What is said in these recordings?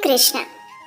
कृष्ण।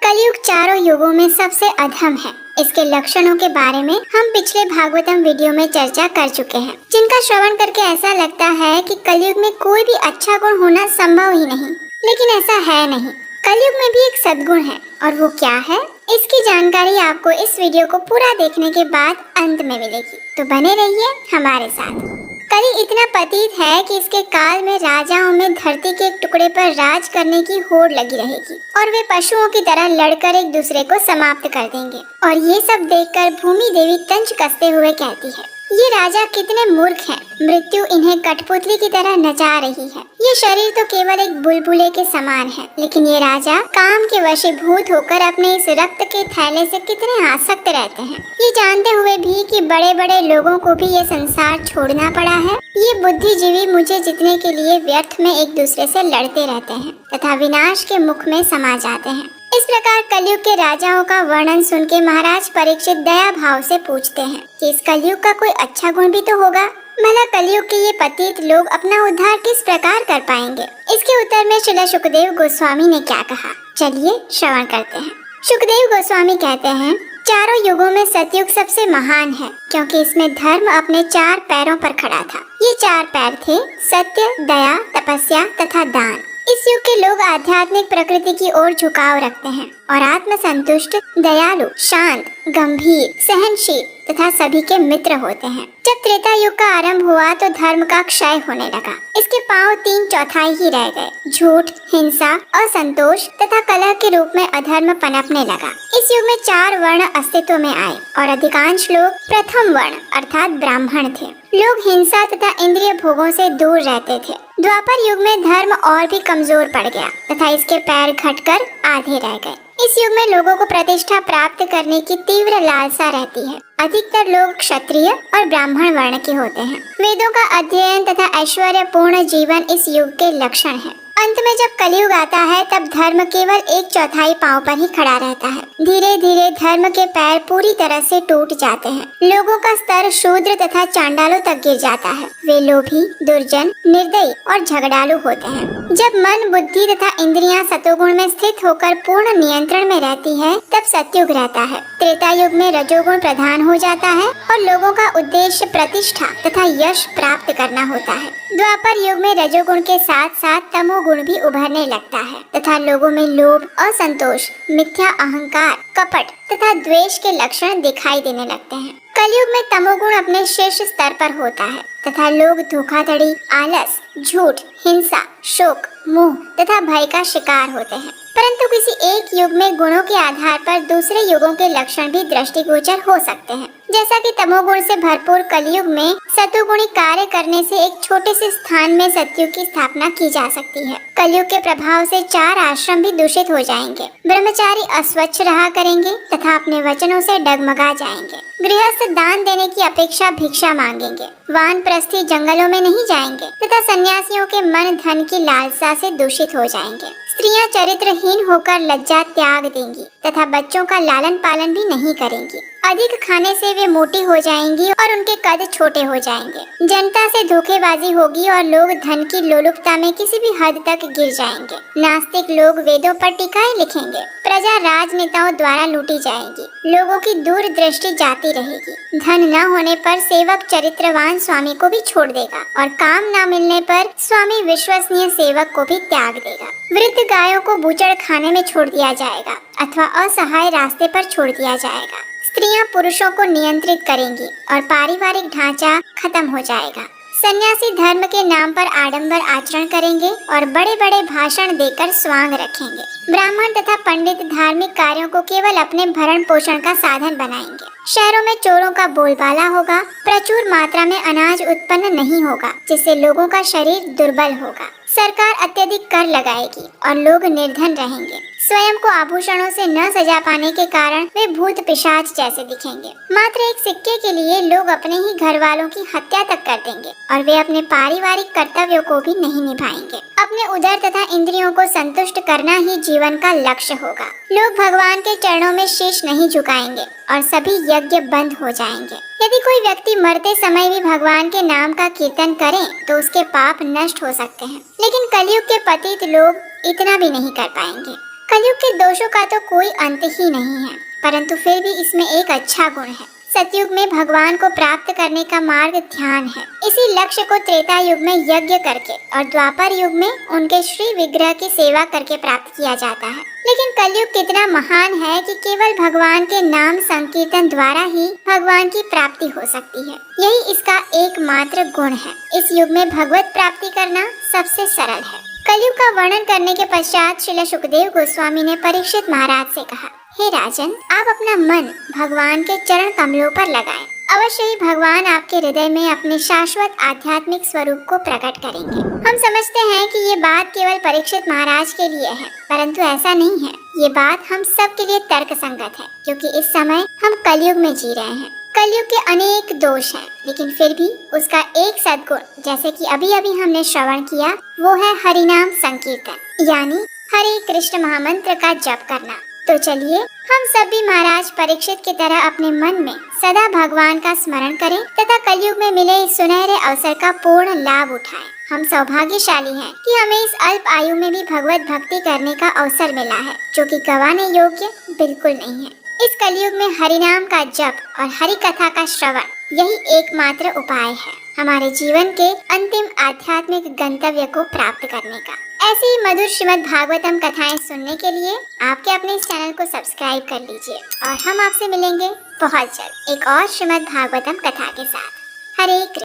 कलयुग चारों युगों में सबसे अधम है। इसके लक्षणों के बारे में हम पिछले भागवतम वीडियो में चर्चा कर चुके हैं, जिनका श्रवण करके ऐसा लगता है कि कलयुग में कोई भी अच्छा गुण होना संभव ही नहीं, लेकिन ऐसा है नहीं। कलयुग में भी एक सद्गुण है, और वो क्या है, इसकी जानकारी आपको इस वीडियो को पूरा देखने के बाद अंत में मिलेगी, तो बने रहिए हमारे साथ। कली इतना पतित है कि इसके काल में राजाओं में धरती के एक टुकड़े पर राज करने की होड़ लगी रहेगी और वे पशुओं की तरह लड़कर एक दूसरे को समाप्त कर देंगे। और ये सब देखकर भूमि देवी तंज कसते हुए कहती है, ये राजा कितने मूर्ख हैं। मृत्यु इन्हें कठपुतली की तरह नचा रही है। ये शरीर तो केवल एक बुलबुले के समान है, लेकिन ये राजा काम के वशीभूत होकर अपने इस रक्त के थैले से कितने आसक्त रहते हैं। ये जानते हुए भी कि बड़े बड़े लोगों को भी ये संसार छोड़ना पड़ा है, ये बुद्धिजीवी मुझे जीतने के लिए व्यर्थ में एक दूसरे से लड़ते रहते हैं तथा विनाश के मुख में समा जाते हैं। इस प्रकार कलयुग के राजाओं का वर्णन सुन के महाराज परीक्षित दया भाव से पूछते हैं कि इस कलयुग का कोई अच्छा गुण भी तो होगा। भला कलयुग के ये पतित लोग अपना उद्धार किस प्रकार कर पाएंगे? इसके उत्तर में श्रील सुखदेव गोस्वामी ने क्या कहा, चलिए श्रवण करते हैं। सुखदेव गोस्वामी कहते हैं, चारों युगों में सतयुग सबसे महान है, क्योंकि इसमें धर्म अपने 4 पैरों पर खड़ा था। ये 4 पैर थे, सत्य, दया, तपस्या तथा दान। इस युग के लोग आध्यात्मिक प्रकृति की ओर झुकाव रखते हैं और आत्म संतुष्ट, दयालु, शांत, गंभीर, सहनशील तथा सभी के मित्र होते हैं। जब त्रेता युग का आरंभ हुआ तो धर्म का क्षय होने लगा। इसके पांव 3/4 ही रह गए। झूठ, हिंसा, असंतोष तथा कलह के रूप में अधर्म पनपने लगा। इस युग में 4 वर्ण अस्तित्व में आए और अधिकांश लोग प्रथम वर्ण अर्थात ब्राह्मण थे। लोग हिंसा तथा इंद्रिय भोगों से दूर रहते थे। द्वापर युग में धर्म और भी कमजोर पड़ गया तथा इसके पैर घटकर आधे रह गए। इस युग में लोगों को प्रतिष्ठा प्राप्त करने की तीव्र लालसा रहती है। अधिकतर लोग क्षत्रिय और ब्राह्मण वर्ण के होते हैं। वेदों का अध्ययन तथा ऐश्वर्यपूर्ण जीवन इस युग के लक्षण है। अंत में जब कलयुग आता है तब धर्म केवल 1/4 पांव पर ही खड़ा रहता है। धीरे धीरे धर्म के पैर पूरी तरह से टूट जाते हैं। लोगों का स्तर शूद्र तथा चांडालों तक गिर जाता है। वे लोभी, दुर्जन, निर्दयी और झगड़ालू होते हैं। जब मन, बुद्धि तथा इंद्रियां सतोगुण में स्थित होकर पूर्ण नियंत्रण में रहती है तब सतयुग रहता है। त्रेता युग में रजोगुण प्रधान हो जाता है और लोगों का उद्देश्य प्रतिष्ठा तथा यश प्राप्त करना होता है। द्वापर युग में रजोगुण के साथ साथ तमोगुण भी उभरने लगता है तथा लोगों में लोभ, असंतोष, मिथ्या अहंकार, कपट तथा द्वेष के लक्षण दिखाई देने लगते हैं। कलयुग में तमोगुण अपने शीर्ष स्तर पर होता है तथा लोग धोखाधड़ी, आलस, झूठ, हिंसा, शोक, मोह तथा भय का शिकार होते हैं। परंतु किसी एक युग में गुणों के आधार पर दूसरे युगों के लक्षण भी दृष्टिगोचर हो सकते हैं। जैसा कि तमोगुण से भरपूर कलयुग में सतोगुणी कार्य करने से एक छोटे से स्थान में सतयुग की स्थापना की जा सकती है। कलयुग के प्रभाव से 4 आश्रम भी दूषित हो जाएंगे। ब्रह्मचारी अस्वच्छ रहा करेंगे तथा अपने वचनों से डगमगा जाएंगे। गृहस्थ दान देने की अपेक्षा भिक्षा मांगेंगे। वानप्रस्थी जंगलों में नहीं जाएंगे तथा सन्यासियों के मन धन की लालसा से दूषित हो जाएंगे। स्त्रियां चरित्रहीन होकर लज्जा त्याग देंगी तथा बच्चों का लालन पालन भी नहीं करेंगी। अधिक खाने से वे मोटी हो जाएंगी और उनके कद छोटे हो जाएंगे। जनता से धोखेबाजी होगी और लोग धन की लोलुपता में किसी भी हद तक गिर जाएंगे। नास्तिक लोग वेदों पर टीकाएं लिखेंगे। प्रजा राजनेताओं द्वारा लूटी जाएगी। लोगों की दूरदृष्टि जाती रहेगी। धन न होने पर सेवक चरित्रवान स्वामी को भी छोड़ देगा और काम न मिलने पर स्वामी विश्वसनीय सेवक को भी त्याग देगा। वृद्ध गायों को बूचड़ खाने में छोड़ दिया जाएगा अथवा असहाय रास्ते पर छोड़ दिया जाएगा। स्त्रियां पुरुषों को नियंत्रित करेंगी और पारिवारिक ढांचा खत्म हो जाएगा। सन्यासी धर्म के नाम पर आडंबर आचरण करेंगे और बड़े बड़े भाषण देकर स्वांग रखेंगे। ब्राह्मण तथा पंडित धार्मिक कार्यों को केवल अपने भरण पोषण का साधन बनाएंगे। शहरों में चोरों का बोलबाला होगा। प्रचुर मात्रा में अनाज उत्पन्न नहीं होगा, जिससे लोगों का शरीर दुर्बल होगा। सरकार अत्यधिक कर लगाएगी और लोग निर्धन रहेंगे। स्वयं को आभूषणों से न सजा पाने के कारण वे भूत पिशाच जैसे दिखेंगे। मात्र एक सिक्के के लिए लोग अपने ही घर वालों की हत्या तक कर देंगे और वे अपने पारिवारिक कर्तव्यों को भी नहीं निभाएंगे। अपने उदर तथा इंद्रियों को संतुष्ट करना ही जीवन का लक्ष्य होगा। लोग भगवान के चरणों में शीश नहीं झुकाएंगे और सभी यज्ञ बंद हो जाएंगे। यदि कोई व्यक्ति मरते समय भी भगवान के नाम का कीर्तन करे तो उसके पाप नष्ट हो सकते हैं, लेकिन कलयुग के पतित लोग इतना भी नहीं कर पाएंगे। कलयुग के दोषों का तो कोई अंत ही नहीं है, परंतु फिर भी इसमें एक अच्छा गुण है। सतयुग में भगवान को प्राप्त करने का मार्ग ध्यान है। इसी लक्ष्य को त्रेता युग में यज्ञ करके और द्वापर युग में उनके श्री विग्रह की सेवा करके प्राप्त किया जाता है। लेकिन कलयुग कितना महान है कि केवल भगवान के नाम संकीर्तन द्वारा ही भगवान की प्राप्ति हो सकती है। यही इसका एकमात्र गुण है। इस युग में भगवत प्राप्ति करना सबसे सरल है। कलयुग का वर्णन करने के पश्चात श्रील सुखदेव गोस्वामी ने परीक्षित महाराज से कहा, हे राजन, आप अपना मन भगवान के चरण कमलों पर लगाएं। अवश्य ही भगवान आपके हृदय में अपने शाश्वत आध्यात्मिक स्वरूप को प्रकट करेंगे। हम समझते हैं कि ये बात केवल परीक्षित महाराज के लिए है, परंतु ऐसा नहीं है। ये बात हम सब के लिए तर्क संगत है, क्योंकि इस समय हम कलयुग में जी रहे हैं। कलयुग के अनेक दोष हैं, लेकिन फिर भी उसका एक सद्गुण, जैसे कि अभी अभी हमने श्रवण किया, वो है हरिनाम संकीर्तन, यानी हरे कृष्ण महामंत्र का जप करना। तो चलिए हम सब भी महाराज परीक्षित की तरह अपने मन में सदा भगवान का स्मरण करें तथा कलयुग में मिले इस सुनहरे अवसर का पूर्ण लाभ उठाएं। हम सौभाग्यशाली हैं कि हमें इस अल्प आयु में भी भगवत भक्ति करने का अवसर मिला है, जो कि गंवाने योग्य बिल्कुल नहीं है। इस कलयुग में हरिनाम का जप और हरि कथा का श्रवण, यही एकमात्र उपाय है हमारे जीवन के अंतिम आध्यात्मिक गंतव्य को प्राप्त करने का। ऐसी ही मधुर श्रीमद् भागवतम कथाएं सुनने के लिए आपके अपने इस चैनल को सब्सक्राइब कर लीजिए और हम आपसे मिलेंगे बहुत जल्द एक और श्रीमद् भागवतम कथा के साथ। हरे कृष्ण।